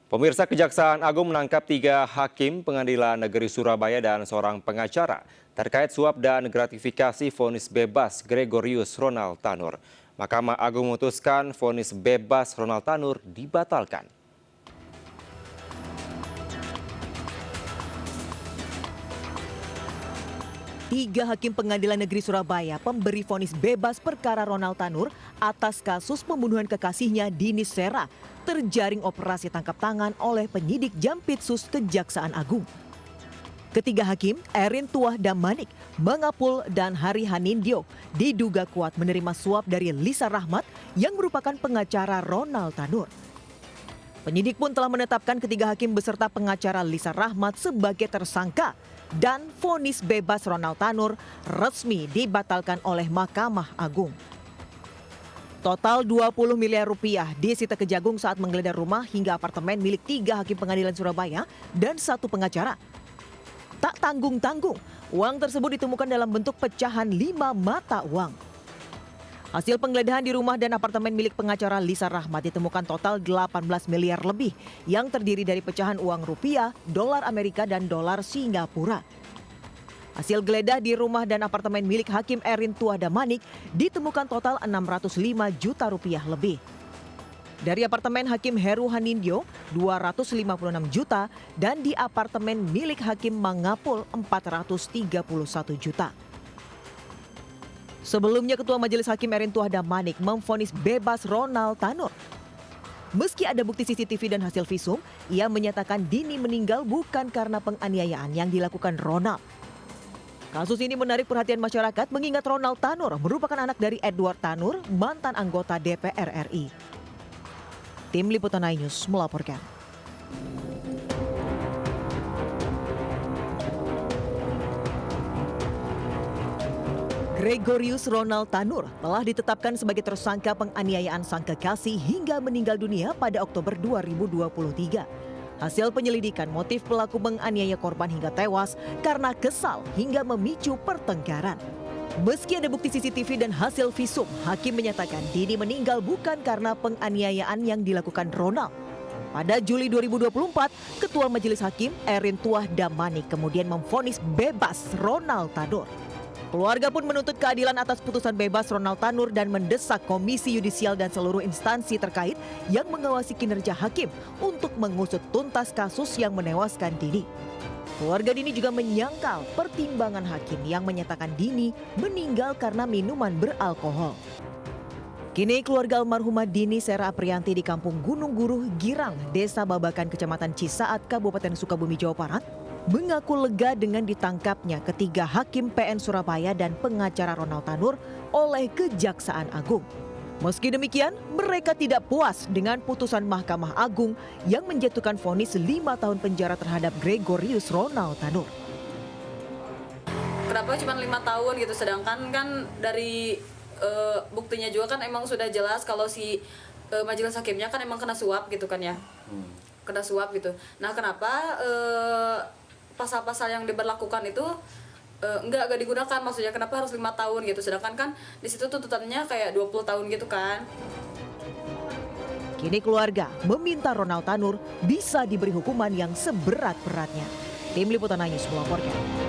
Pemirsa, Kejaksaan Agung menangkap 3 hakim Pengadilan Negeri Surabaya dan seorang pengacara terkait suap dan gratifikasi vonis bebas Gregorius Ronald Tanur. Mahkamah Agung memutuskan vonis bebas Ronald Tanur dibatalkan. Tiga hakim Pengadilan Negeri Surabaya pemberi vonis bebas perkara Ronald Tanur atas kasus pembunuhan kekasihnya Dini Sera terjaring operasi tangkap tangan oleh penyidik Jampitsus Kejaksaan Agung. Ketiga hakim, Erin Tuah Damanik, Mangapul, dan Hari Hanindyo diduga kuat menerima suap dari Lisa Rahmat yang merupakan pengacara Ronald Tanur. Penyidik pun telah menetapkan ketiga hakim beserta pengacara Lisa Rahmat sebagai tersangka dan vonis bebas Ronald Tanur resmi dibatalkan oleh Mahkamah Agung. Total 20 miliar rupiah disita Kejagung saat menggeledah rumah hingga apartemen milik 3 hakim Pengadilan Surabaya dan 1 pengacara. Tak tanggung-tanggung, uang tersebut ditemukan dalam bentuk pecahan 5 mata uang. Hasil penggeledahan di rumah dan apartemen milik pengacara Lisa Rahmat ditemukan total 18 miliar lebih yang terdiri dari pecahan uang rupiah, dolar Amerika, dan dolar Singapura. Hasil geledah di rumah dan apartemen milik Hakim Erin Tuah Damanik ditemukan total 605 juta rupiah lebih. Dari apartemen Hakim Heru Hanindyo 256 juta dan di apartemen milik Hakim Mangapul 431 juta. Sebelumnya Ketua Majelis Hakim Erin Tuah Damanik memvonis bebas Ronald Tanur. Meski ada bukti CCTV dan hasil visum, ia menyatakan Dini meninggal bukan karena penganiayaan yang dilakukan Ronald. Kasus ini menarik perhatian masyarakat mengingat Ronald Tanur merupakan anak dari Edward Tanur, mantan anggota DPR RI. Tim Liputan iNews melaporkan. Gregorius Ronald Tanur telah ditetapkan sebagai tersangka penganiayaan sang kekasih hingga meninggal dunia pada Oktober 2023. Hasil penyelidikan, motif pelaku menganiaya korban hingga tewas karena kesal hingga memicu pertengkaran. Meski ada bukti CCTV dan hasil visum, hakim menyatakan Dini meninggal bukan karena penganiayaan yang dilakukan Ronald. Pada Juli 2024, Ketua Majelis Hakim Erin Tuah Damanik kemudian memvonis bebas Ronald Tanur. Keluarga pun menuntut keadilan atas putusan bebas Ronald Tanur dan mendesak Komisi Yudisial dan seluruh instansi terkait yang mengawasi kinerja hakim untuk mengusut tuntas kasus yang menewaskan Dini. Keluarga Dini juga menyangkal pertimbangan hakim yang menyatakan Dini meninggal karena minuman beralkohol. Kini keluarga almarhumah Dini Sera Aprianti di Kampung Gunung Guruh, Girang, Desa Babakan, Kecamatan Cisaat, Kabupaten Sukabumi, Jawa Barat, mengaku lega dengan ditangkapnya ketiga hakim PN Surabaya dan pengacara Ronald Tanur oleh Kejaksaan Agung. Meski demikian, mereka tidak puas dengan putusan Mahkamah Agung yang menjatuhkan vonis 5 tahun penjara terhadap Gregorius Ronald Tanur. Kenapa cuma 5 tahun gitu, sedangkan kan dari buktinya juga kan emang sudah jelas kalau si majelis hakimnya kan emang kena suap gitu kan ya. Kena suap gitu. Nah, kenapa pasal-pasal yang diberlakukan itu enggak digunakan, maksudnya kenapa harus 5 tahun gitu, sedangkan kan di situ tuntutannya kayak 20 tahun gitu kan. Kini keluarga meminta Ronald Tanur bisa diberi hukuman yang seberat-beratnya. Tim Liputan iNews melaporkan.